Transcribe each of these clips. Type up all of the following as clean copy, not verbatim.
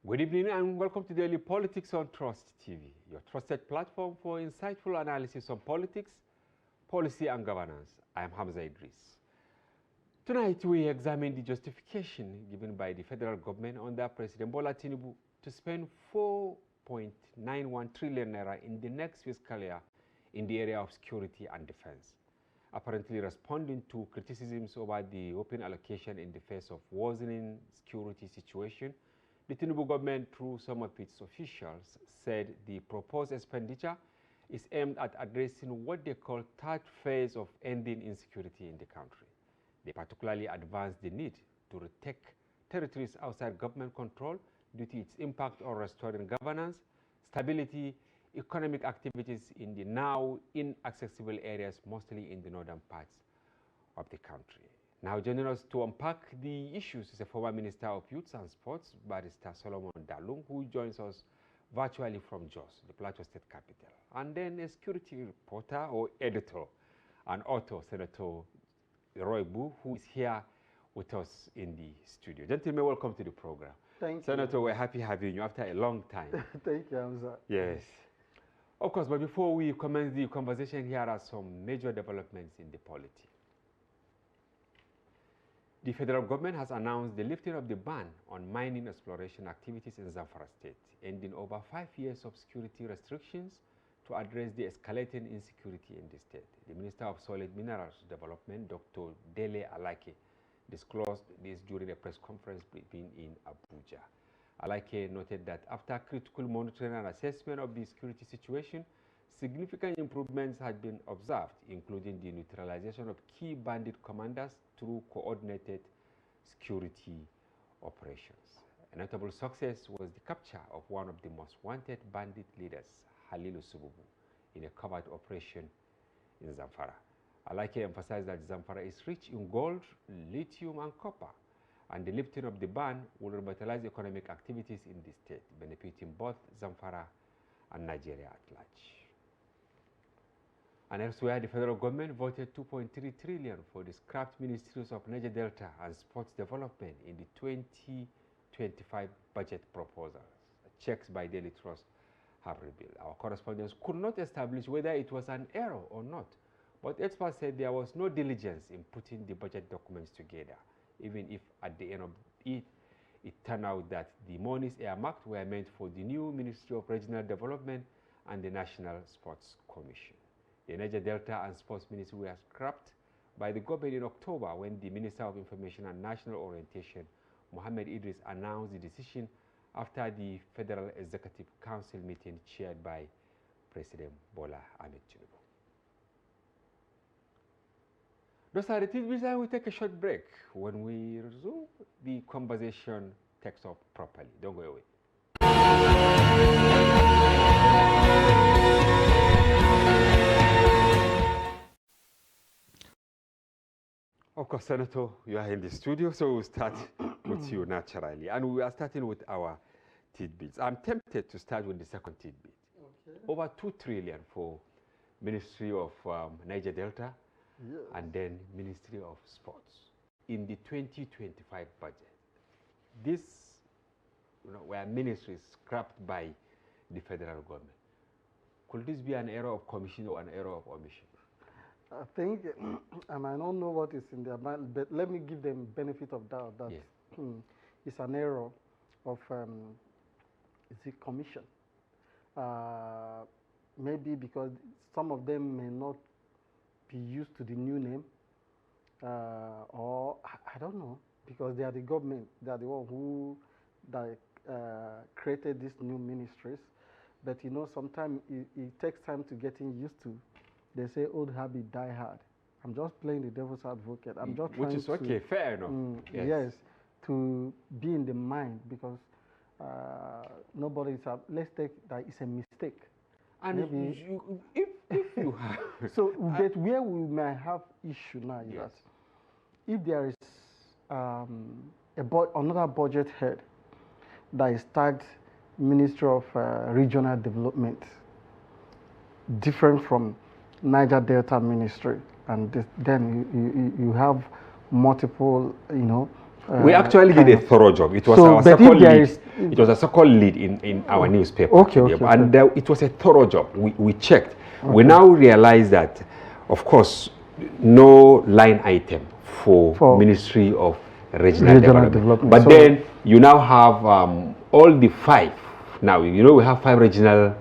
Good evening and welcome to Daily Politics on Trust TV, your trusted platform for insightful analysis on politics, policy and governance. I am Hamza Idris. Tonight we examine the justification given by the federal government under President Bola Tinubu to spend 4.91 trillion naira in the next fiscal year in the area of security and defense, apparently responding to criticisms over the open allocation in the face of worsening security situation. The Tinubu government, through some of its officials, said the proposed expenditure is aimed at addressing what they call third phase of ending insecurity in the country. They particularly advanced the need to retake territories outside government control due to its impact on restoring governance, stability, economic activities in the now inaccessible areas, mostly in the northern parts of the country. Now joining us to unpack the issues is the former Minister of Youth and Sports, Barrister Solomon Dalung, who joins us virtually from Jos, the Plateau State capital. And then a security reporter or editor and author, Senator Iroegbu, who is here with us in the studio. Gentlemen, welcome to the program. Thank you. Senator, we're happy having you after a long time. Thank you, Hamza. Yes. Of course, but before we commence the conversation, here are some major developments in the polity. The federal government has announced the lifting of the ban on mining exploration activities in Zamfara state, ending over 5 years of security restrictions to address the escalating insecurity in the state. The Minister of Solid Minerals Development, Dr. Dele Alake, disclosed this during a press conference briefing in Abuja. Alake noted that after critical monitoring and assessment of the security situation, significant improvements had been observed, including the neutralization of key bandit commanders through coordinated security operations. A notable success was the capture of one of the most wanted bandit leaders, Halilu Sububu, in a covert operation in Zamfara. Alake emphasized that Zamfara is rich in gold, lithium, and copper, and the lifting of the ban will revitalize economic activities in the state, benefiting both Zamfara and Nigeria at large. And elsewhere, the federal government voted 2.3 trillion for the scrapped ministries of Niger Delta and Sports Development in the 2025 budget proposals. Checks by Daily Trust have revealed. Our correspondents could not establish whether it was an error or not, but experts said there was no diligence in putting the budget documents together, even if at the end of it turned out that the monies earmarked were meant for the new Ministry of Regional Development and the National Sports Commission. The Niger Delta and Sports Ministry were scrapped by the government in October when the Minister of Information and National Orientation, Mohammed Idris, announced the decision after the Federal Executive Council meeting chaired by President Bola Tinubu. Those are the tidbits, and we take a short break. When we resume, the conversation takes up properly. Don't go away. Of course, Senator, you are in the studio, so we'll start with you naturally. And we are starting with our tidbits. I'm tempted to start with the second tidbit. Okay. Over 2 trillion for Ministry of Niger Delta, yes, and then Ministry of Sports in the 2025 budget. This, were ministries scrapped by the federal government. Could this be an error of commission or an error of omission? I think, and I don't know what is in their mind, but let me give them benefit of doubt that yes, it's an error of commission. Maybe because some of them may not be used to the new name, or I don't know, because they are the government, they are the one who created these new ministries. But sometimes it takes time to getting used to. They say old habit die hard. I'm just playing the devil's advocate. I'm just which is okay, fair enough. Yes. Yes, to be in the mind, because nobody is. Let's take that it's a mistake. And maybe if you have so, but where we may have issue now is yes, that if there is another budget head that is tagged Ministry of Regional Development, different from Niger Delta Ministry, and then you have multiple, We actually did a thorough job. It was our second lead. It was a second lead in our newspaper. Okay. And it was a thorough job. We checked. Okay. We now realize that, of course, no line item for Ministry of Regional Development. But so then you now have all the 5. Now, you know, we have 5 regional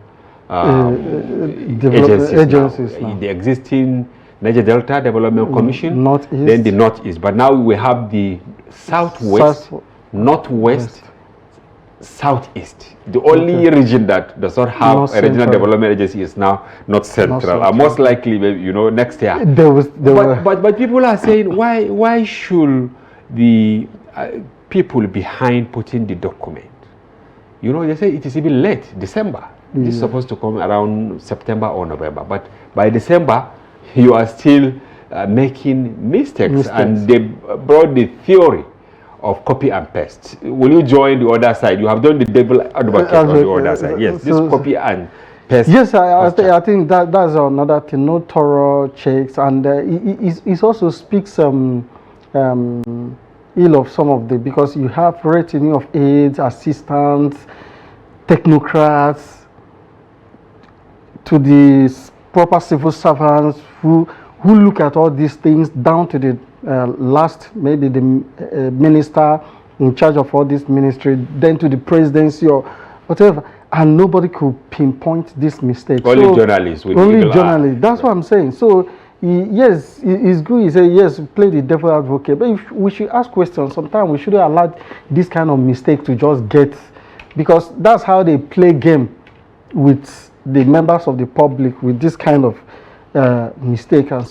agencies now. The existing Niger Delta Development Commission, Northeast. Then the Northeast. But now we have the Southwest, Northwest, Southeast. The only region that does not have a regional development agency is now North Central. And most likely, you know, next year. But people are saying, why should the people behind putting the document? You know, they say it is even late, December. This is supposed to come around September or November. But by December, you are still making mistakes. And they brought the theory of copy and paste. Will you join the other side? You have done the devil advocate on the other side. Yes, this copy and paste. Yes, I think that's another thing. No thorough checks, and it also speaks ill of some of the, because you have retinue of aides, assistants, technocrats, to the proper civil servants who look at all these things, down to the last, maybe the minister in charge of all this ministry, then to the presidency or whatever, and nobody could pinpoint this mistake. Only journalists. Only journalists. That's what I'm saying. So yes, it's good. You say yes, play the devil advocate, but if we should ask questions. Sometimes we shouldn't allow this kind of mistake to just get, because that's how they play game with the members of the public, with this kind of mistake. By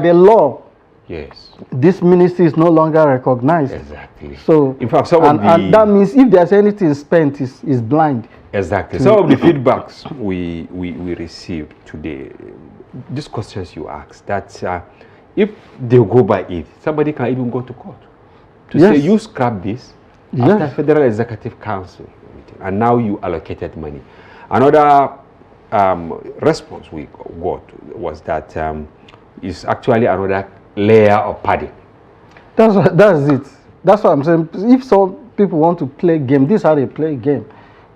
the law, yes, this ministry is no longer recognized. Exactly. So, in fact, and that means if there's anything spent, is blind. Exactly. Some of the feedbacks we received today, these questions you asked, that if they go by it, somebody can even go to court to say you scrap this after Federal Executive Council meeting, and now you allocated money. Another response we got was that it's actually another layer of padding. That's it. That's what I'm saying. If some people want to play game, this is how they play game,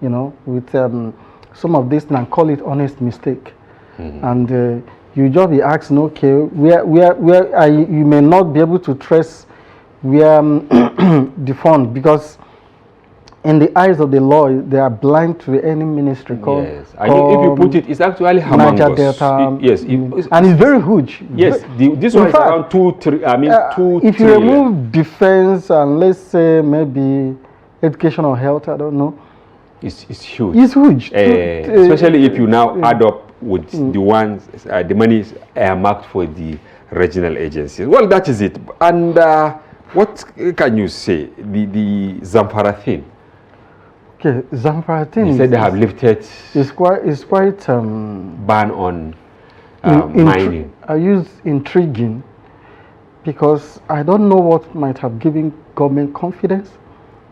you know, with some of this, and call it honest mistake. And you just be asking, okay, where you may not be able to trace where the fund, because in the eyes of the law, they are blind to any ministry called. Yes, and if you put it, it's actually humongous. Niger Delta. Yes, and it's very huge. Yes, this one is around 2 trillion. If you remove defense and let's say maybe education or health, I don't know. It's huge. It's huge. Especially if you now add up with the ones, the money is earmarked for the regional agencies. Well, that is it. And what can you say? The Zamfara thing. Okay, Zamfara thing. You said they have lifted. It's quite ban on mining. I use intriguing because I don't know what might have given government confidence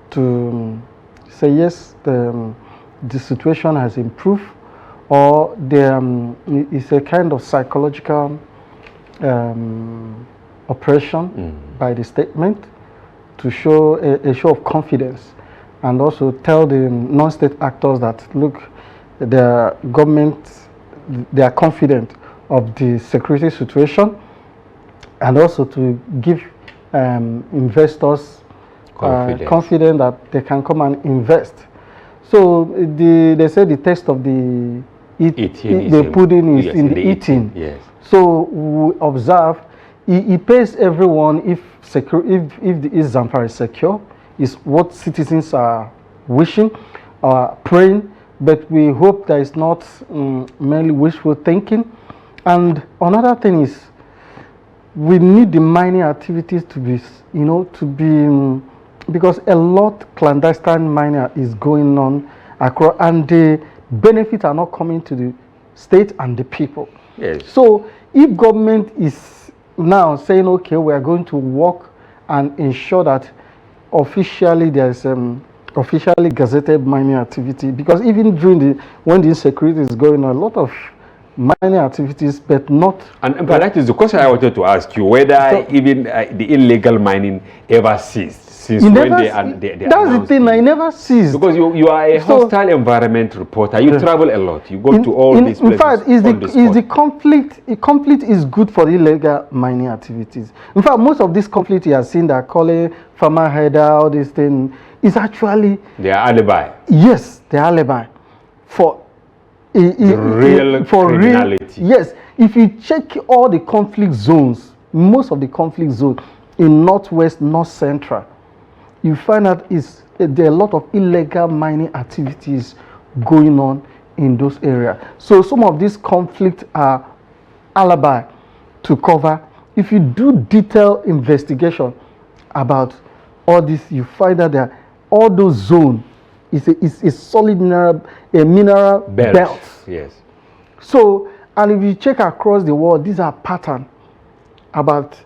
to say yes, the situation has improved, or it's a kind of psychological operation by the statement to show a show of confidence, and also tell the non-state actors that look, the government, they are confident of the security situation, and also to give investors confident that they can come and invest. So they say the test of the pudding is in the eating. Yes. So we observe it pays everyone if the East Zamfara is secure, is what citizens are wishing, praying, but we hope that it's not merely wishful thinking. And another thing is, we need the mining activities to be, because a lot clandestine mining is going on across, and the benefits are not coming to the state and the people. Yes. So if government is now saying, okay, we are going to work and ensure that officially there's officially gazetted mining activity, because even during when the insecurity is going on, a lot of mining activities, but not. And but that is the question I wanted to ask you: whether even the illegal mining ever ceased since when they that's the thing. I never ceased because you are a hostile environment reporter. You travel a lot. You go to all these places. In fact, the conflict is good for the illegal mining activities. In fact, most of this conflict you have seen that calling farmer header, all these things, is actually their alibi. Yes, their alibi for real criminality. Yes, if you check all the conflict zones, most of the conflict zones in northwest, north central, you find out there are a lot of illegal mining activities going on in those areas. So some of these conflicts are alibi to cover. If you do detailed investigation about all this, you find out that all those zones is a solid mineral belt. Yes. So, and if you check across the world, these are patterns about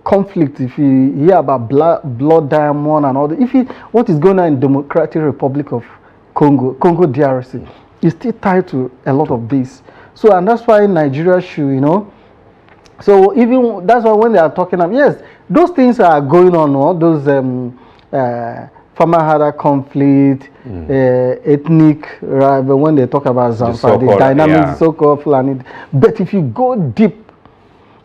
conflict. If you hear about blood diamond and all that, what is going on in Democratic Republic of Congo DRC, is still tied to a lot of this. So, and that's why Nigeria should, so even that's why when they are talking about, yes, those things are going on, all those farmer herder conflict, ethnic, right? But when they talk about Zamfara, the dynamics, so-called planning. But if you go deep,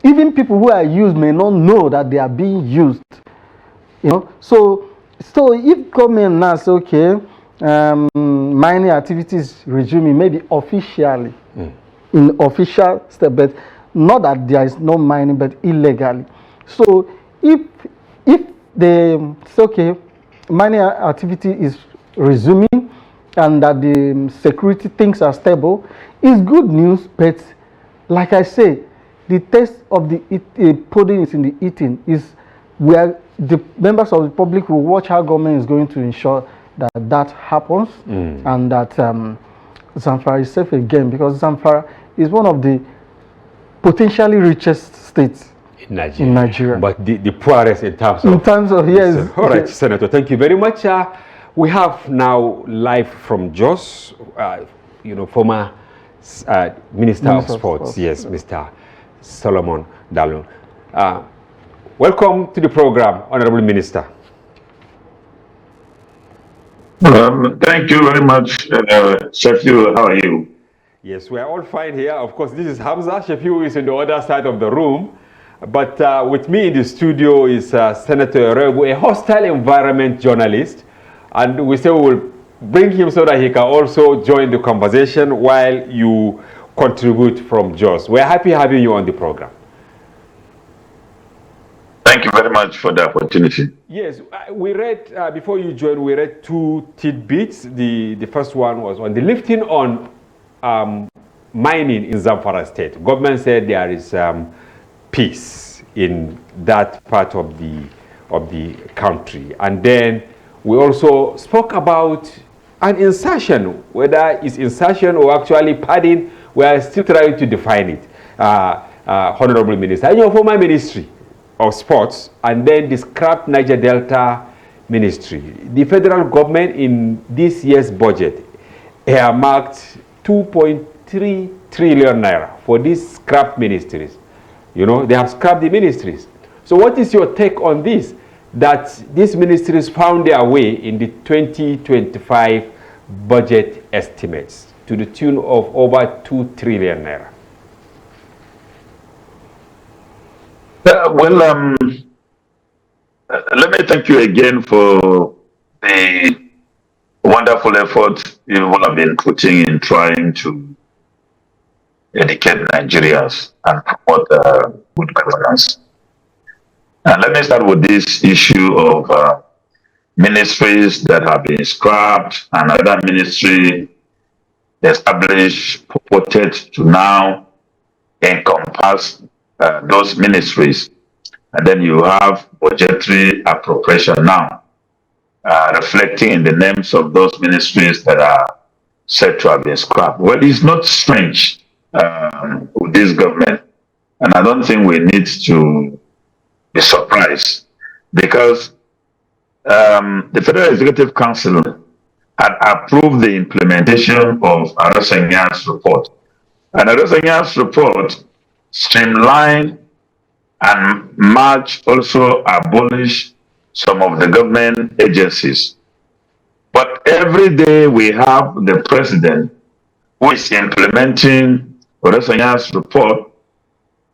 even people who are used may not know that they are being used. So if government now say, okay, mining activities resuming, maybe officially, in official step, but not that there is no mining, but illegally. So if they say, okay, mining activity is resuming and that the security things are stable, it's good news, but like I say, the taste of the pudding is in the eating, is where the members of the public will watch how government is going to ensure that happens and that Zamfara is safe again, because Zamfara is one of the potentially richest states in Nigeria. But the poorest in terms of yes. All right, Senator, thank you very much. We have now live from Jos, former Minister of Sports, yes, Mr. Solomon Dalung. Welcome to the program, Honorable Minister. Thank you very much, Shafiu. How are you? Yes, we are all fine here. Of course, this is Hamza. Shafiu is on the other side of the room. But with me in the studio is Senator Iroegbu, a hostile environment journalist. And we say we will bring him so that he can also join the conversation while you contribute from Jos. We're happy having you on the program. Thank you very much for the opportunity. Yes, we read, before you joined, we read two tidbits. The first one was on the lifting on mining in Zamfara state. Government said there is peace in that part of the country. And then we also spoke about an insertion, whether it's insertion or actually padding. We are still trying to define it, Honorable Minister. In your former Ministry of Sports, and then the scrapped Niger Delta Ministry, the federal government in this year's budget earmarked 2.3 trillion naira for these scrapped ministries. They have scrapped the ministries. So what is your take on this, that these ministries found their way in the 2025 budget estimates to the tune of over 2 trillion naira? Let me thank you again for the wonderful effort you all have been putting in trying to educate Nigerians and promote good governance. And let me start with this issue of ministries that have been scrapped and other ministry established, purported to now encompass those ministries. And then you have budgetary appropriation now, reflecting in the names of those ministries that are said to have been scrapped. Well, it's not strange with this government, and I don't think we need to be surprised, because the Federal Executive Council had approved the implementation of Arasenyan's report And Oresonya's report streamlined and March also abolished some of the government agencies. But every day we have the president who is implementing Oresonya's report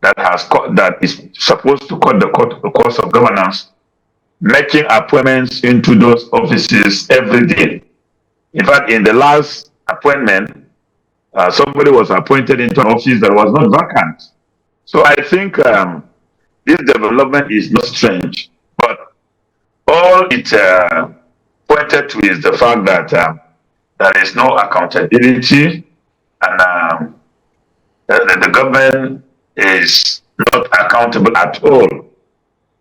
that is supposed to cut the course of governance, making appointments into those offices every day. In fact, in the last appointment, somebody was appointed into an office that was not vacant. So I think this development is not strange, but all it pointed to is the fact that there is no accountability, and the government is not accountable at all.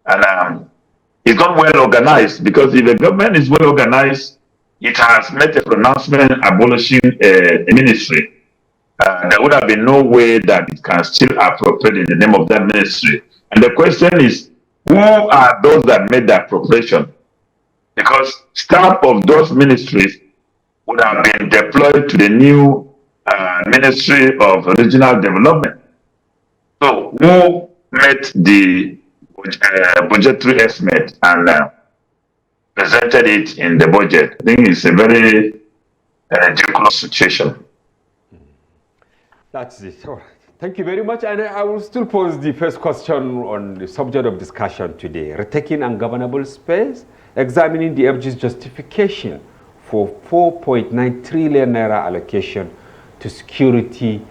And it's not well organized, because if the government is well organized, it has made a pronouncement abolishing a ministry. There would have been no way that it can still appropriate in the name of that ministry. And the question is, who are those that made the appropriation? Because staff of those ministries would have been deployed to the new Ministry of Regional Development. So who made the budgetary estimate and presented it in the budget? I think it's a very ridiculous situation. That's it. All right. Thank you very much. And I will still pose the first question on the subject of discussion today: retaking ungovernable space, examining the FG's justification for 4.9 trillion naira allocation to security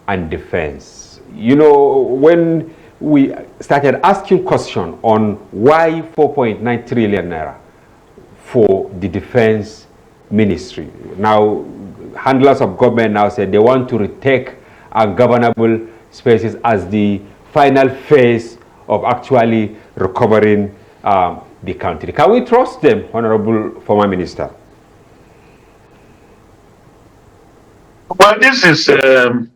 and defense. You know, when we started asking questions on why 4.9 trillion naira for the defense ministry, now handlers of government now said they want to retake ungovernable spaces as the final phase of actually recovering the country. Can we trust them, Honorable Former Minister? Well, this is to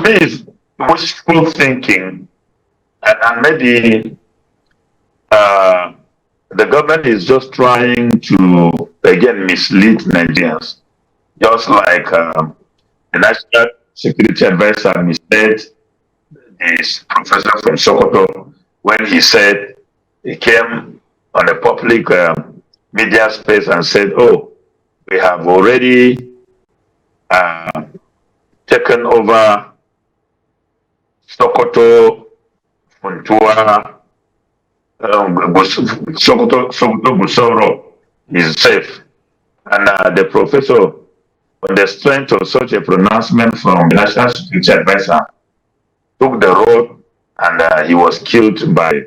me, is wishful thinking, and maybe the government is just trying to again mislead Nigerians, just like the National Security Advisor misled this professor from Sokoto when he said he came on a public media space and said, "Oh, we have already taken over Sokoto, Funtua, Sokoto Busoro is safe." And the professor, on the strength of such a pronouncement from the National Security Advisor, took the road, and he was killed by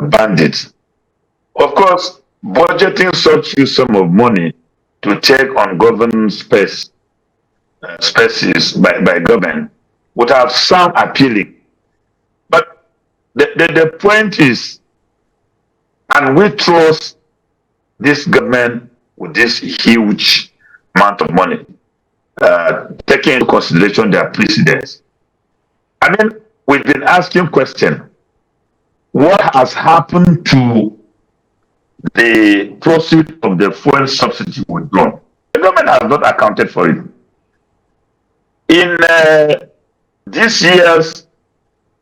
bandits. Of course, budgeting such huge sum of money to take on government spaces by government would have sound appealing. But the point is, and we trust this government with this huge amount of money, taking into consideration their precedents. I mean, we've been asking questions. What has happened to the proceeds of the fuel subsidy withdrawn? The government has not accounted for it. In this year's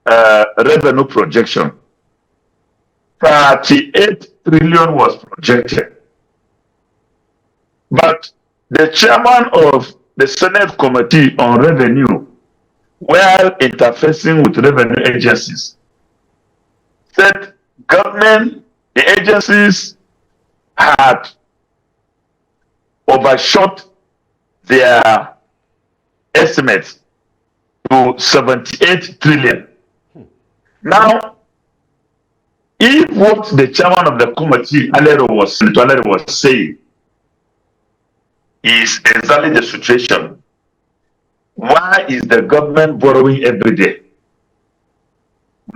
revenue projection, 38 trillion was projected. But the chairman of the Senate Committee on Revenue, while interfacing with revenue agencies, said the agencies had overshot their estimates to 78 trillion. Now, if what the chairman of the committee, Alero, was saying is exactly the situation, why is the government borrowing every day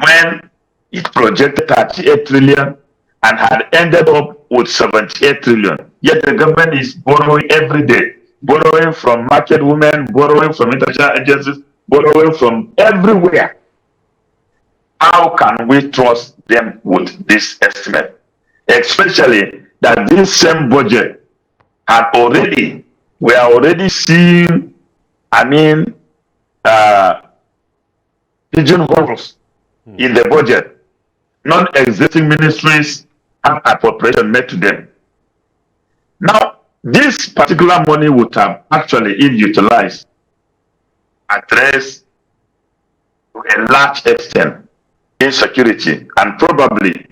when it projected 38 trillion and had ended up with 78 trillion? Yet the government is borrowing every day, borrowing from market women, borrowing from international agencies, borrowing from everywhere. How can we trust them with this estimate? Especially that this same budget had already we are already seeing, pigeonholes in the budget. Non-existing ministries have appropriation made to them. Now, this particular money would have actually, if utilized, addressed to a large extent insecurity, and probably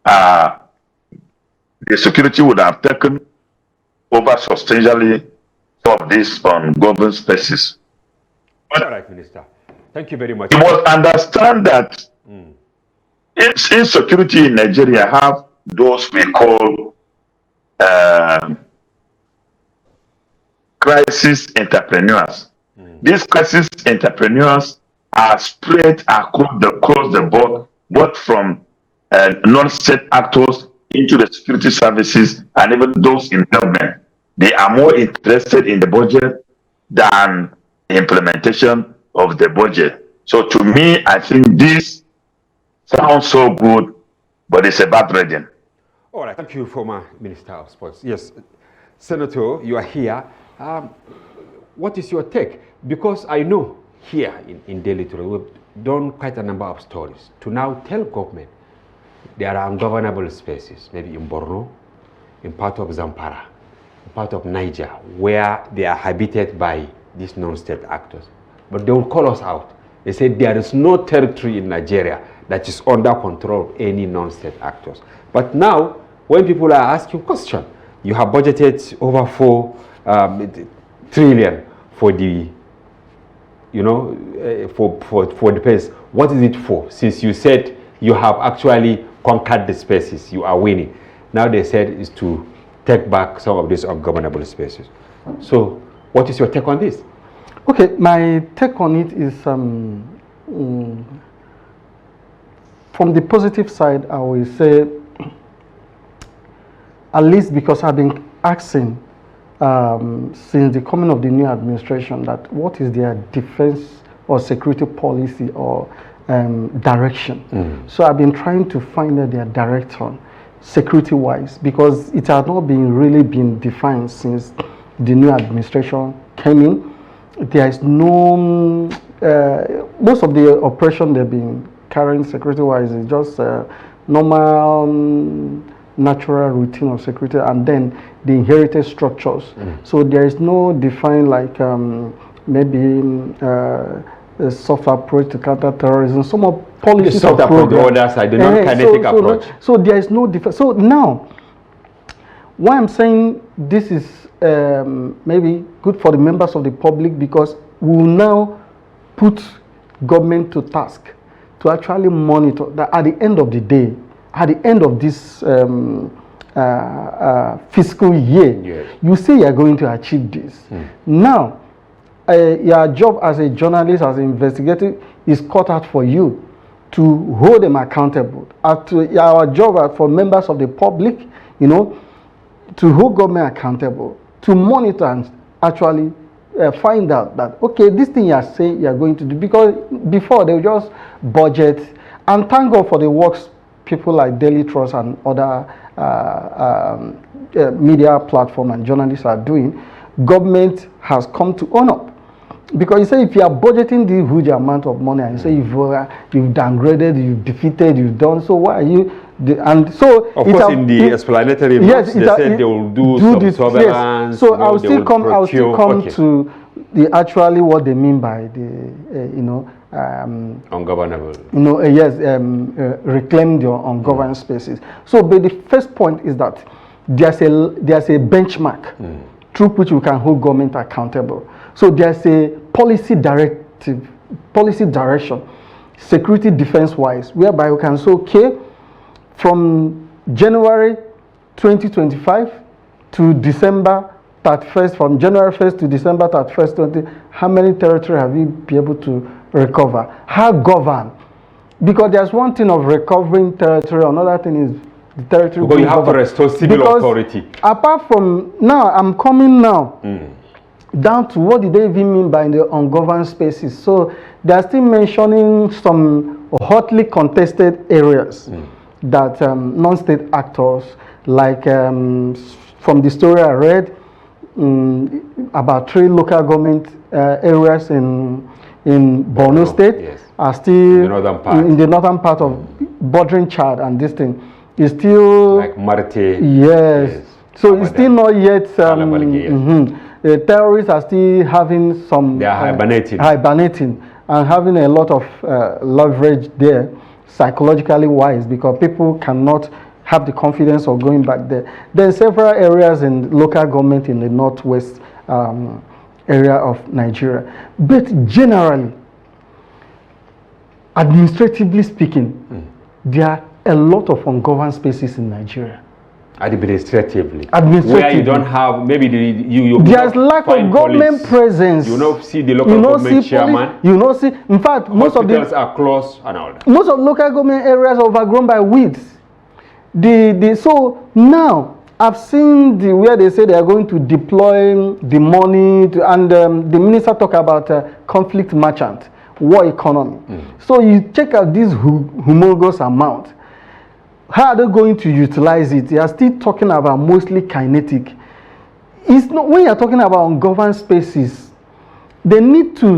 the security would have taken over substantially some of these ungoverned spaces. All right, Minister. Thank you very much. You must understand that insecurity in Nigeria have those we call crisis entrepreneurs. These crisis entrepreneurs are spread across the board, both from non-state actors into the security services and even those in government. They are more interested in the budget than the implementation of the budget. So to me, I think this sounds so good, but it's a bad reading. All right, thank you, former Minister of Sports. Yes, Senator, you are here. What is your take? Because I know here in Delhi, we've done quite a number of stories to now tell government there are ungovernable spaces, maybe in Borno, in part of Zamfara, in part of Niger, where they are habited by these non-state actors. But they will call us out. They say there is no territory in Nigeria that is under control of any non-state actors. But now, when people are asking questions, you have budgeted over 4 trillion for the, for the place. What is it for? Since you said you have actually conquered the spaces, you are winning. Now they said is to take back some of these ungovernable spaces. So, what is your take on this? Okay, my take on it is from the positive side, I will say, at least because I've been asking since the coming of the new administration that what is their defense or security policy or direction. So I've been trying to find out their direction security-wise, because it has not been really been defined since the new administration came in. There is no, most of the operation they've been carrying security-wise is just normal, natural routine of security, and then the inherited structures. So there is no defined like maybe a soft approach to counter-terrorism. Some of policies the soft approach, the other side, the non-kinetic approach. So there is no difference. So now, why I'm saying this is maybe good for the members of the public, because we will now put government to task to actually monitor that at the end of the day, at the end of this fiscal year, you say you are going to achieve this. Now, your job as a journalist, as an investigator, is cut out for you to hold them accountable. Our job for members of the public, to hold government accountable, to monitor and actually find out that, okay, this thing you are saying you are going to do, because before they will just budget, and thank God for the works people like Daily Trust and other media platform and journalists are doing. Government has come to own up, because you say if you are budgeting the huge amount of money and you say you've downgraded, you've defeated, you've done, so why are you? And so of course, in the explanatory notes, they said they will do some this, surveillance. Yes. So I'll still come to the actually what they mean by the ungovernable. Reclaim your ungoverned spaces. So, but the first point is that there's a benchmark through which we can hold government accountable. So there's a policy direction, security defense-wise, whereby we can say, okay, from January 2025 to December 31st, from January 1st to December 31st, how many territory have we been able to recover? How govern? Because there's one thing of recovering territory, another thing is the territory. But you have to restore civil authority. Apart from now, I'm coming now down to what did they even mean by the ungoverned spaces. So they're still mentioning some hotly contested areas that non-state actors, like from the story I read, about 3 local government areas in Borno State yes, are still in the northern part of bordering Chad, and this thing is still like Marte. Yes. So it's still not yet. The terrorists are still having some. They are hibernating and having a lot of leverage there, psychologically wise, because people cannot have the confidence of going back there. There are several areas in local government in the northwest area of Nigeria, but generally, administratively speaking, there are a lot of ungoverned spaces in Nigeria. Administratively, where you don't have maybe there's lack of government presence. You don't see the local government chairman. You don't see. In fact, most of the are closed and all that. Most of local government areas are overgrown by weeds. So now I've seen where they say they are going to deploy the money and the minister talk about conflict merchant, war economy. So you check out this humongous amount. How are they going to utilize it? They are still talking about mostly kinetic. It's not, when you're talking about ungoverned spaces, they need to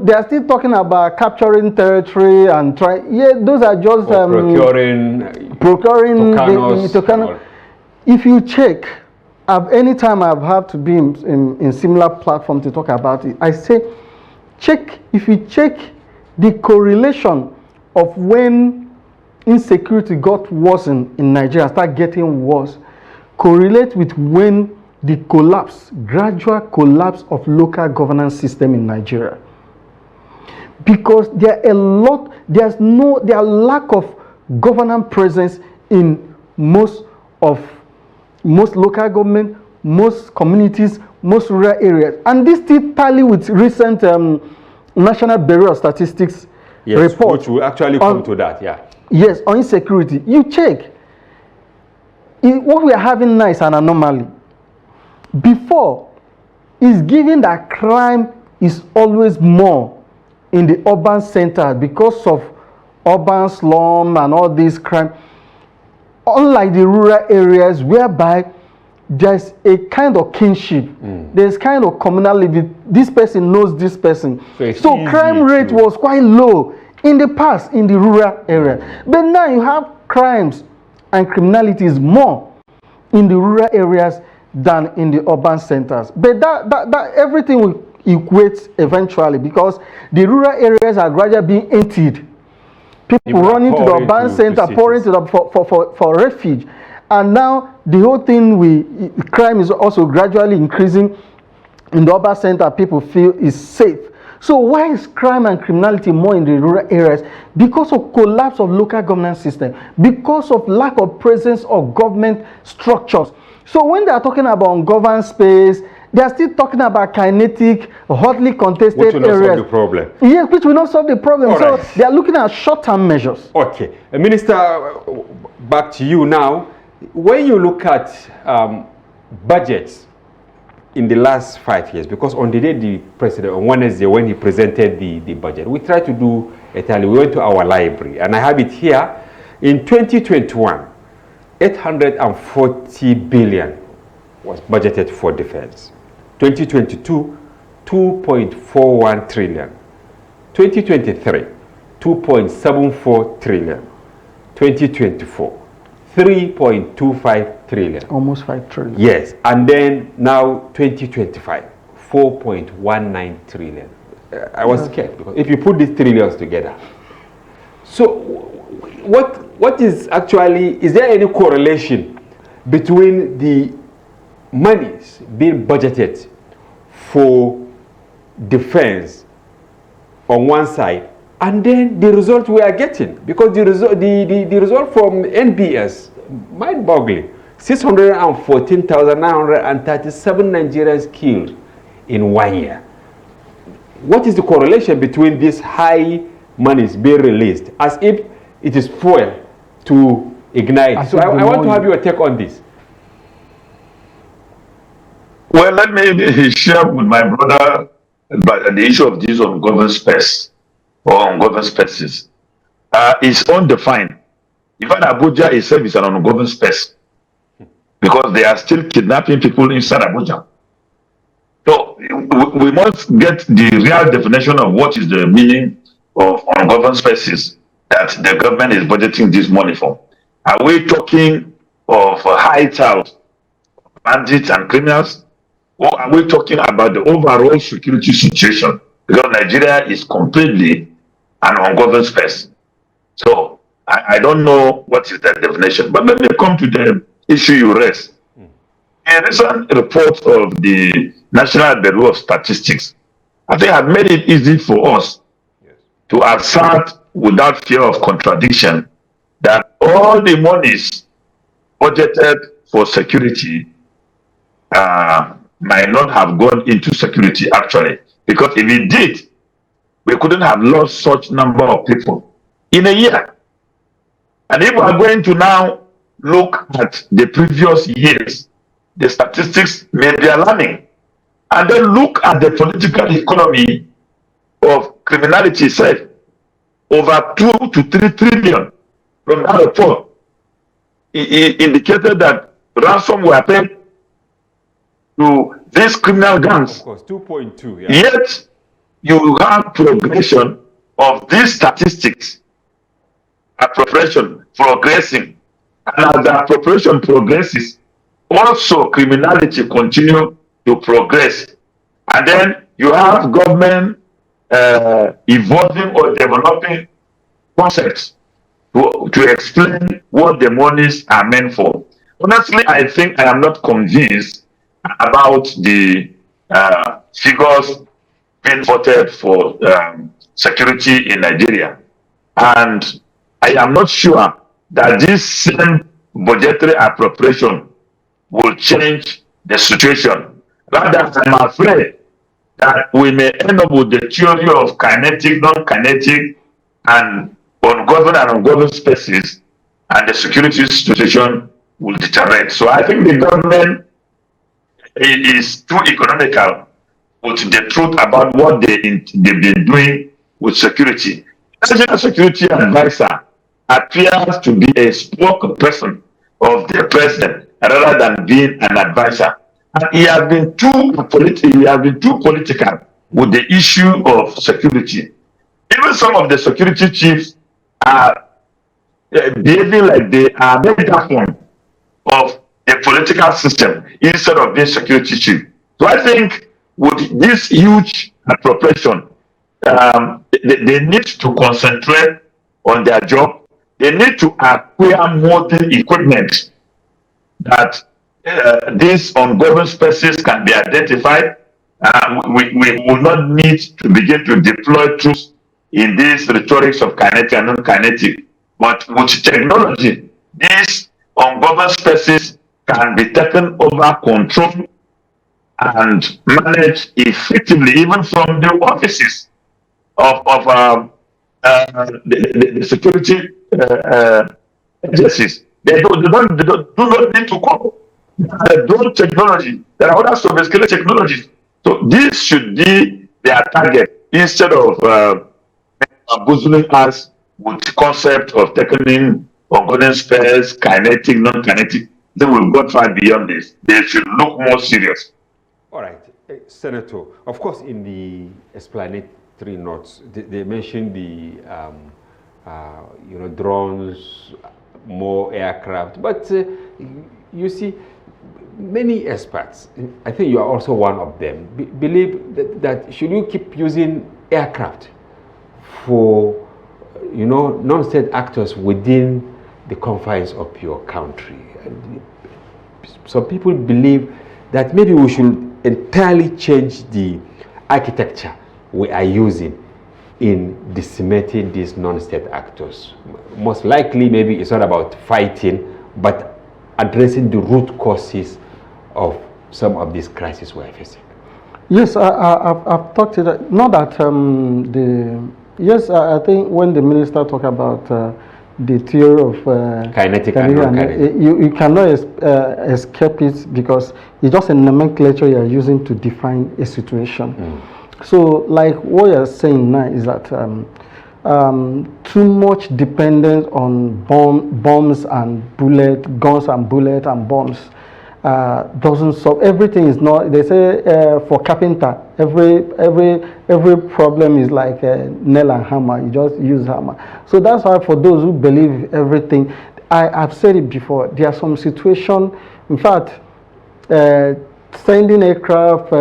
they are still talking about capturing territory and those are just procuring the If you check, anytime I've had to be in similar platform to talk about it, I say, if you check the correlation of when insecurity got worse in Nigeria, start getting worse, correlate with when the gradual collapse of local governance system in Nigeria. Because there are lack of governance presence in most local government, most communities, most rural areas. And this still tally with recent National Bureau of Statistics report. Which will actually come to that, yeah. Yes, on insecurity. You check. What we are having now is an anomaly. Before, it's given that crime is always more in the urban center because of urban slum and all this crime. Unlike the rural areas whereby there's a kind of kinship, there's kind of communal living. This person knows this person. So crime rate was quite low in the past in the rural area. But now you have crimes and criminality is more in the rural areas than in the urban centers. But that everything will equate eventually because the rural areas are gradually being emptied. People running to the urban center, pouring to for refuge. And now the whole thing crime is also gradually increasing in the urban center. People feel is safe. So why is crime and criminality more in the rural areas? Because of collapse of local governance system, because of lack of presence of government structures. So when they are talking about ungoverned space, they are still talking about kinetic, hotly contested areas. Which will not solve the problem. Yes, which will not solve the problem. All so they are looking at short-term measures. Okay. Minister, back to you now. When you look at budgets in the last 5 years, because on the day the president, on Wednesday, when he presented the budget, we tried to do a tally. We went to our library, and I have it here. In 2021, 840 billion was budgeted for defense. 2022, 2.41 trillion. 2023, 2.74 trillion. 2024, 3.25 trillion. Almost 5 trillion. Yes, and then now 2025, 4.19 trillion. I was scared because if you put these trillions together, so what is actually, is there any correlation between the monies being budgeted for defense on one side and then the result we are getting? Because the result from NBS, mind-boggling, 614,937 Nigerians killed in 1 year. What is the correlation between these high monies being released as if it is fuel to ignite? So I want to have your take on this. Well, let me share with my brother the issue of this ungoverned space or ungoverned spaces. It's undefined. Even Abuja itself is an ungoverned space because they are still kidnapping people inside Abuja. So we must get the real definition of what is the meaning of ungoverned spaces that the government is budgeting this money for. Are we talking of hideouts, bandits and criminals? Or are we talking about the overall security situation? Because Nigeria is completely an ungoverned space. So I don't know what is that definition. But let me come to the issue you raised. A recent report of the National Bureau of Statistics, I think, have made it easy for us to assert without fear of contradiction that all the monies budgeted for security might not have gone into security actually, because if it did, we couldn't have lost such number of people in a year. And if we are going to now look at the previous years, the statistics may be alarming. And then look at the political economy of criminality itself. Over 2 to 3 trillion from that report. It indicated that ransom were paid to these criminal gangs. Of course, 2.2. Yeah. Yet, you have progression of these statistics, appropriation progressing. And as the appropriation progresses, also criminality continue to progress. And then you have government evolving or developing concepts to explain what the monies are meant for. Honestly, I think I am not convinced about the figures being voted for security in Nigeria. And I am not sure that this same budgetary appropriation will change the situation. Rather, I'm afraid that we may end up with the theory of kinetic, non-kinetic, and ungoverned and ungoverned spaces, and the security situation will deteriorate. So I think the government is too economical with the truth about what they've been doing with security. National security advisor appears to be a spokesperson of the president rather than being an advisor. And he has been too political with the issue of security. Even some of the security chiefs are behaving like they are megaphone of a political system instead of being security chief. So I think with this huge appropriation, they need to concentrate on their job. They need to acquire modern equipment that these ungoverned spaces can be identified. We will not need to begin to deploy troops in these rhetorics of kinetic and non-kinetic. But with technology, these ungoverned spaces can be taken over control and managed effectively, even from the offices of the security agencies. They do not need to come. Those technology, there are other sophisticated technologies. So this should be their target instead of boozling us with the concept of taking in ungoverned space, kinetic, non-kinetic. They will go far beyond this. They should look more serious. All right, Senator. Of course, in the explanatory notes, they mentioned the drones, more aircraft, but you see, many experts, I think you are also one of them, believe that should you keep using aircraft for non-state actors within the confines of your country. Some people believe that maybe we should entirely change the architecture we are using in decimating these non-state actors. Most likely, maybe it's not about fighting, but addressing the root causes of some of these crises we are facing. Yes, I've talked to that. Not that yes, I think when the minister talked about the theory of kinetic and non-kinetic, you cannot escape it, because it's just a nomenclature you are using to define a situation. So, like what you're saying now is that too much dependence on bombs and guns and bullets and bombs doesn't solve everything. Is not, they say for carpenter, every problem is like a nail and hammer. You just use hammer. So that's why for those who believe everything, I've said it before, there are some situations, in fact, sending aircraft,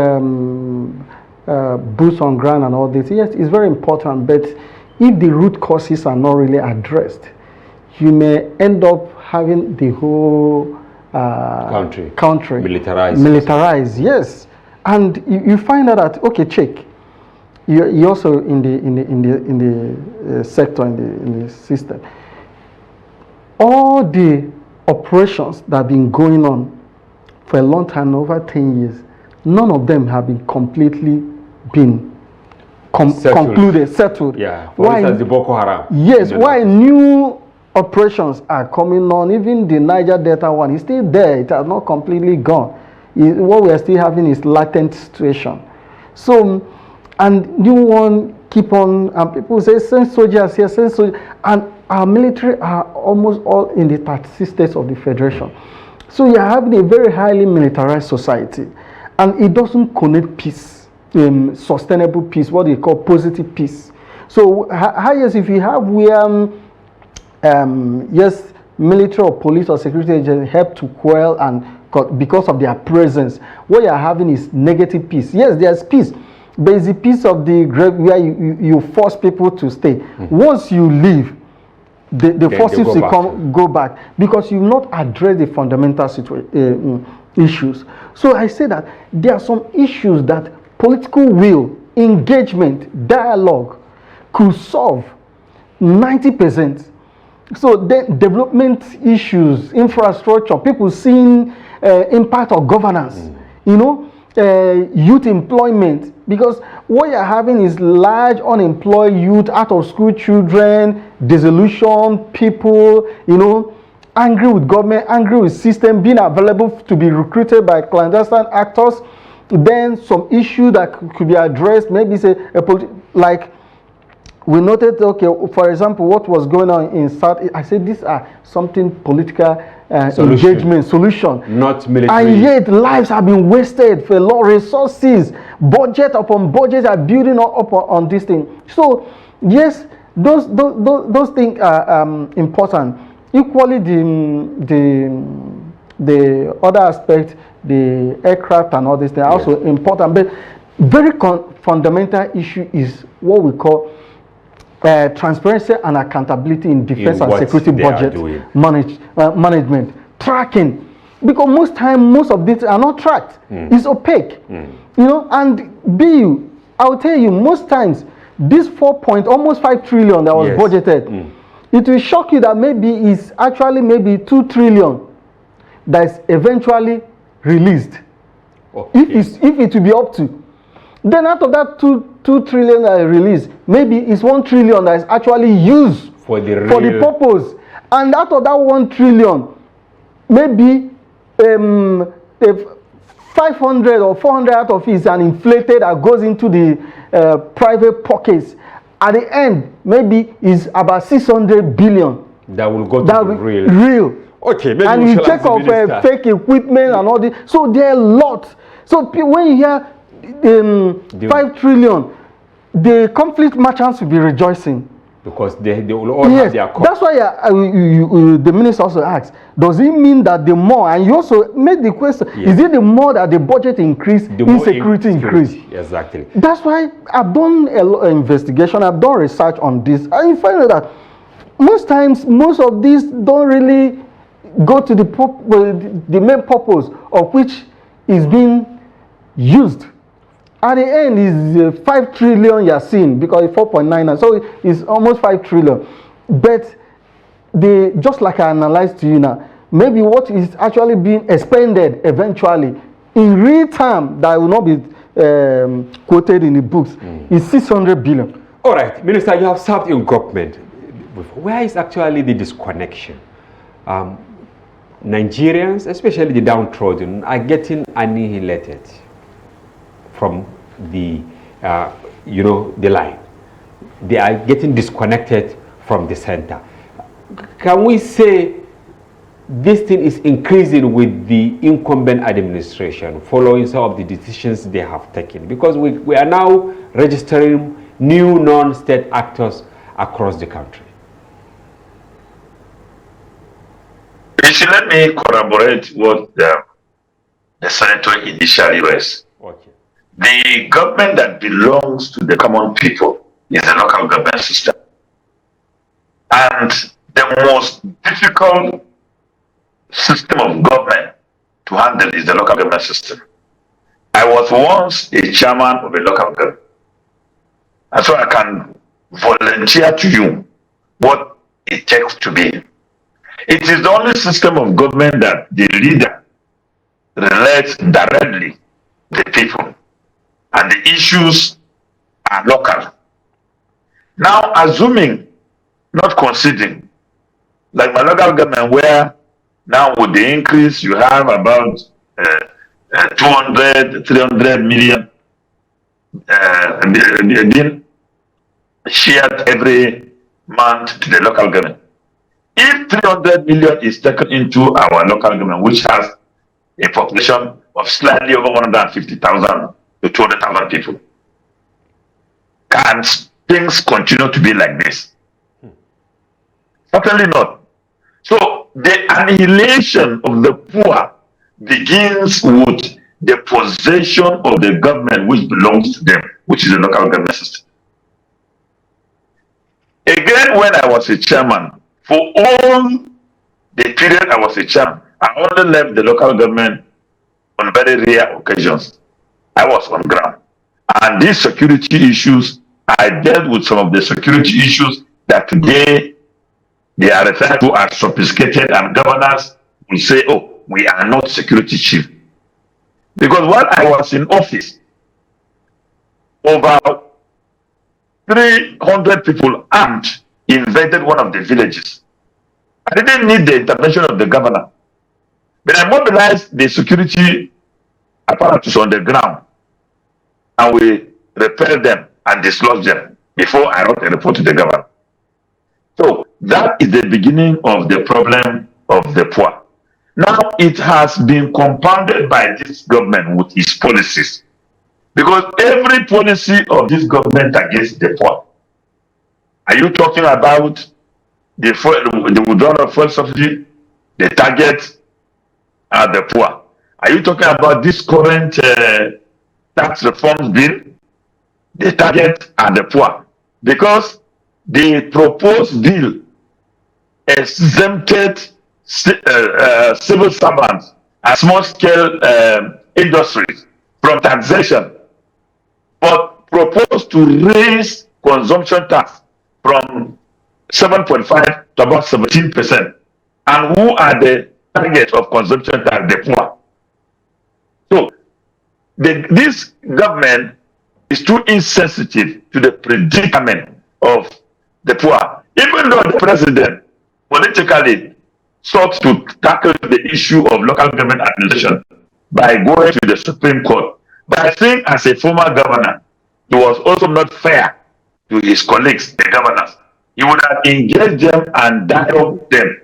boots on ground and all this, yes, it's very important, but if the root causes are not really addressed, you may end up having the whole country militarized, yes. And you find out that, okay, check, you also in the sector, in the system, all the operations that have been going on for a long time, over 10 years, none of them have been completely concluded, settled. Yeah, for instance, the Boko Haram. Yes, why new operations are coming on, even the Niger Delta one is still there, it has not completely gone. What we are still having is latent situation. So, and new one keep on, and people say, send soldiers here, send soldiers, and our military are almost all in the 36 states of the Federation. So you are having a very highly militarized society, and it doesn't connect peace, sustainable peace, what they call positive peace. So, yes, if you have yes, military or police or security agents help to quell, and because of their presence, what you are having is negative peace. Yes, there's peace, but it's the peace of the grave where you force people to stay. Once you leave, the forces will go back because you've not addressed the fundamental issues. So I say that there are some issues that political will, engagement, dialogue could solve 90%. So then development issues, infrastructure, people seeing impact of governance, youth employment, because what you're having is large unemployed youth, out of school children, disillusioned people, angry with government, angry with system, being available to be recruited by clandestine actors. Then some issue that could be addressed, maybe say like we noted, okay, for example, what was going on in South, I said these are something political engagement, solution. Not military. And yet lives have been wasted for a lot of resources. Budget upon budget are building up on this thing. So, yes, those things are important. Equally, the other aspect, the aircraft and all this, they are also important. But very fundamental issue is what we call transparency and accountability in defense and security budget management, tracking, because most of these are not tracked. It's opaque, and I will tell you, most times this almost 5 trillion that was budgeted, it will shock you that maybe it's actually maybe 2 trillion that is eventually released. If it will be up to. Then out of that 2 trillion that is released, maybe it's 1 trillion that is actually used for the purpose. And out of that 1 trillion, maybe 500 or 400 out of it is an inflated that goes into the private pockets. At the end, maybe it's about 600 billion. That will go to the real. Okay, maybe and you check off fake equipment and all this. So there are a lot. So when you hear 5 trillion, the conflict merchants will be rejoicing. Because they will all have their cost. That's why the minister also asks, does it mean that the more, and you also made the question, is it the more that the budget increase, insecurity increase? Exactly. That's why I've done a lot of investigation, I've done research on this, and you find out that most times, most of these don't really go to the main purpose of which is being used. At the end is 5 trillion you're seeing, because it's 4.9, so it's almost 5 trillion. But just like I analyzed to you now, maybe what is actually being expended eventually in real time that will not be quoted in the books is 600 billion. All right, Minister, you have served in government. Where is actually the disconnection? Nigerians, especially the downtrodden, are getting annihilated from the the line. They are getting disconnected from the center. Can we say this thing is increasing with the incumbent administration following some of the decisions they have taken, because we are now registering new non-state actors across the country. Let me corroborate what the senator initially raised. Okay. The government that belongs to the common people is the local government system. And the most difficult system of government to handle is the local government system. I was once a chairman of a local government. And so I can volunteer to you what it takes to be. It is the only system of government that the leader relates directly to the people, and the issues are local. Now, assuming, not conceding, like my local government, where now with the increase you have about 200, 300 million being shared every month to the local government. If 300 million is taken into our local government, which has a population of slightly over 150,000 to 200,000 people, can things continue to be like this? Certainly not. So the annihilation of the poor begins with the possession of the government which belongs to them, which is the local government system. Again, when I was a chairman, for all the period I was a chairman, I only left the local government on very rare occasions. I was on ground. And these security issues, I dealt with some of the security issues that today they are referred to as sophisticated, and governors will say, oh, we are not security chief. Because while I was in office, over 300 people armed invaded one of the villages. I didn't need the intervention of the governor, but I mobilized the security apparatus on the ground, and we repelled them and dislodged them before I wrote a report to the governor. So that is the beginning of the problem of the poor. Now it has been compounded by this government with its policies, because every policy of this government against the poor. Are you talking about the withdrawal of fuel subsidy? The target are the poor. Are you talking about this current tax reforms bill? The target are the poor, because the proposed bill exempted civil servants and small-scale industries from taxation, but proposed to raise consumption tax from 7.5 to about 17%. And who are the target of consumption tax? The poor. So this government is too insensitive to the predicament of the poor. Even though the president politically sought to tackle the issue of local government administration by going to the Supreme Court, but I think as a former governor, he was also not fair to his colleagues, the governors. He would have engaged them and dialogued them.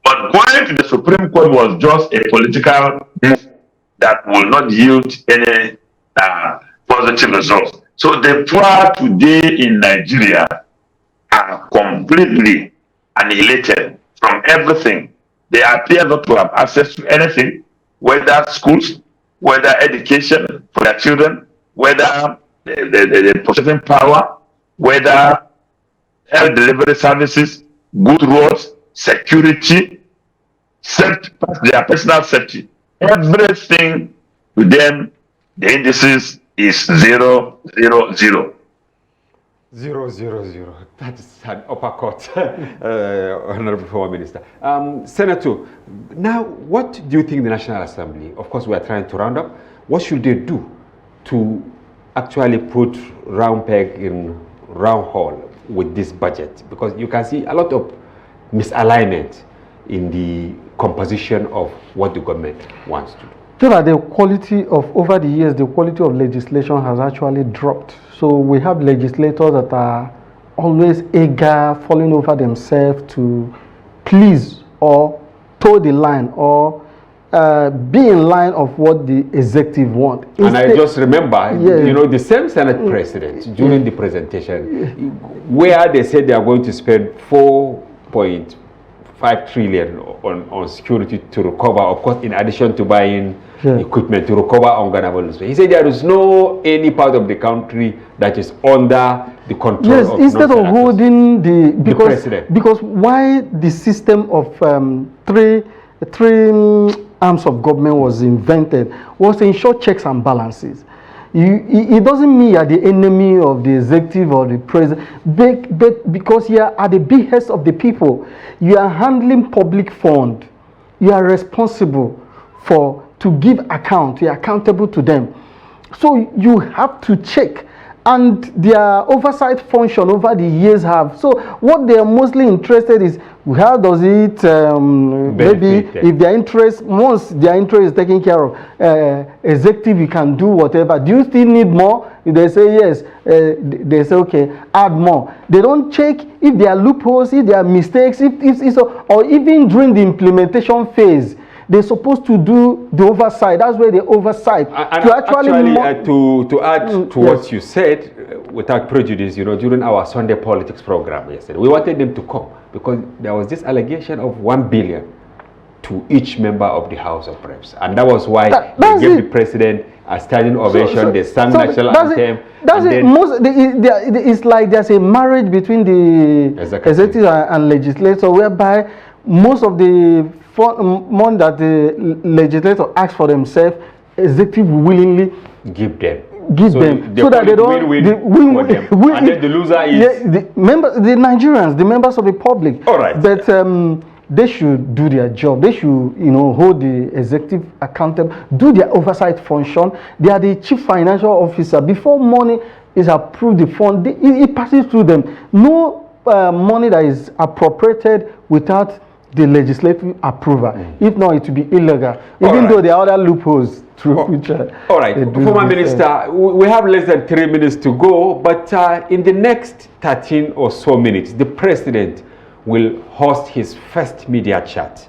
But going to the Supreme Court was just a political move that will not yield any positive results. So the poor today in Nigeria are completely annihilated from everything. They appear not to have access to anything, whether schools, whether education for their children, whether the purchasing power, whether health delivery services, good roads, security, their personal safety. Everything to them, the indices is 0, 0, 0. 0, 0, 0. That's an uppercut, Honorable Former Minister. Senator, now what do you think the National Assembly, of course we are trying to round up, what should they do to actually put round peg in round hole with this budget? Because you can see a lot of misalignment in the composition of what the government wants to do. So that the quality of, over the years, the quality of legislation has actually dropped. So we have legislators that are always eager, falling over themselves to please or toe the line or be in line of what the executive want. And I just remember, you know, the same Senate president during the presentation, where they said they are going to spend 4.5 trillion on security to recover, of course, in addition to buying equipment to recover ungovernable. He said there is no any part of the country that is under the control of instead of holding the president. Because why the system of three arms of government was invented was to ensure checks and balances. It doesn't mean you are the enemy of the executive or the president, but because you are at the behest of the people, you are handling public fund, you are responsible to give account, you are accountable to them. So you have to check, and their oversight function over the years have. So what they are mostly interested is how does it maybe if their interest, once their interest is taken care of, executive, you can do whatever. Do you still need more? If they say yes, they say okay, add more. They don't check if there are loopholes, if there are mistakes, or even during the implementation phase. They're supposed to do the oversight. That's where the oversight. And to add to what you said, without prejudice, you know, during our Sunday politics program yesterday, we wanted them to come because there was this allegation of 1 billion to each member of the House of Reps, and that was why they gave the president a standing ovation. They sang national anthem. It's like there's a marriage between the executive and legislature, whereby most of the money that the legislator asks for themselves, executive willingly give them, so that they don't win for them. And then the loser is the Nigerians, the members of the public. All right, but they should do their job. They should, you know, hold the executive accountable, do their oversight function. They are the chief financial officer. Before money is approved, the fund it passes through them. No money that is appropriated without the legislative approval. If not, it will be illegal. Even though there are other loopholes through which. All right, former minister, we have less than 3 minutes to go, but in the next 13 or so minutes, the president will host his first media chat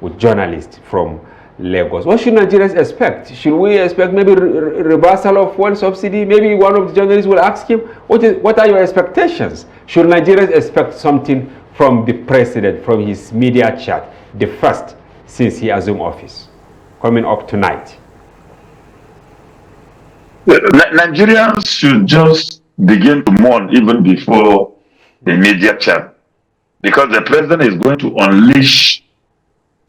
with journalists from Lagos. What should Nigerians expect? Should we expect maybe reversal of fuel subsidy? Maybe one of the journalists will ask him, what are your expectations? Should Nigerians expect something from the president, from his media chat, the first since he assumed office, coming up tonight? Nigerians should just begin to mourn even before the media chat, because the president is going to unleash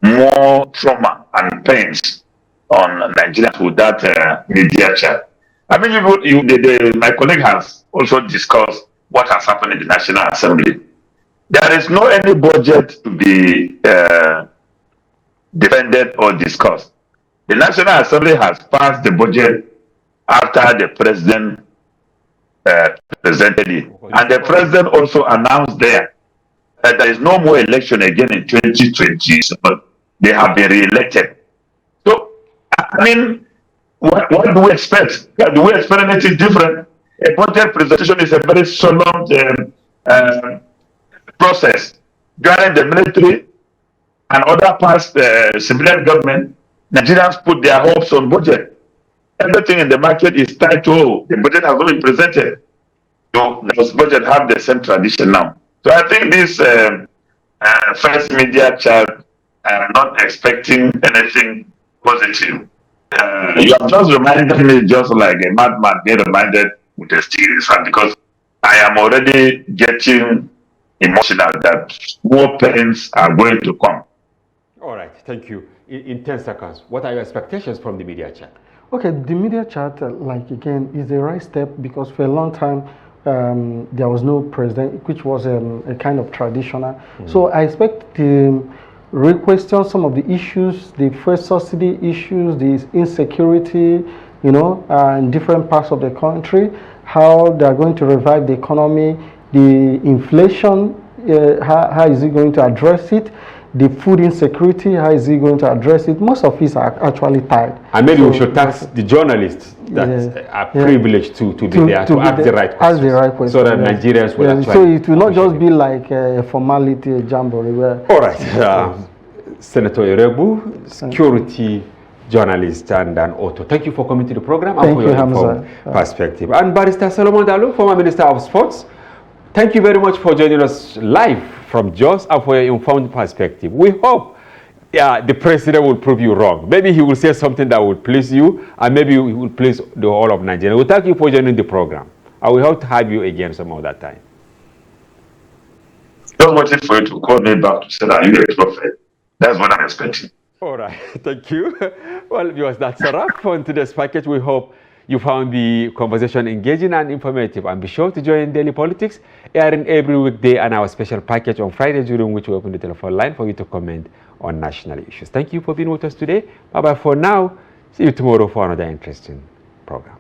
more trauma and pains on Nigerians with that media chat. I mean, my colleague has also discussed what has happened in the National Assembly. There is no any budget to be defended or discussed. The National Assembly has passed the budget after the president presented it. And the president also announced there that there is no more election again in 2020, but they have been re-elected. So, I mean, what do we expect? Do we expect anything different? A budget presentation is a very solemn process. During the military and other past civilian government, Nigerians put their hopes on budget. Everything in the market is tied to the budget has not been presented. So the budget have the same tradition now. So I think this first media chat, I'm not expecting anything positive. You have just reminded me, just like a madman get reminded with a stick in his hand, because I am already getting emotional that more pains are going to come. All right, thank you. In 10 seconds, what are your expectations from the media chat? Okay, the media chat, like again, is the right step, because for a long time there was no president, which was a kind of traditional. So I expect to re-question some of the issues, the first subsidy issues, the insecurity, you know, in different parts of the country, how they are going to revive the economy, the inflation, how is he going to address it? The food insecurity, how is he going to address it? Most of us are actually tired. And maybe we should tax the journalists that are privileged to be there, to ask the right questions. So that Nigerians will actually... So it will not just be like a formality, a jamboree. All right. Senator Iroegbu, security journalist and an author. Thank you for coming to the program and for your informed perspective. And Barrister Solomon Dalung, former Minister of Sports, thank you very much for joining us live from Jos and for your informed perspective. We hope the president will prove you wrong. Maybe he will say something that will please you, and maybe he will please the whole of Nigeria. We thank you for joining the program. I will hope to have you again some other time. Just waiting for you to call me back to say that you're a prophet. That's what I'm expecting. All right, thank you. Well, viewers, that's a wrap on today's package. We hope you found the conversation engaging and informative. And be sure to join Daily Politics, airing every weekday, and our special package on Friday, during which we open the telephone line for you to comment on national issues. Thank you for being with us today. Bye-bye for now. See you tomorrow for another interesting program.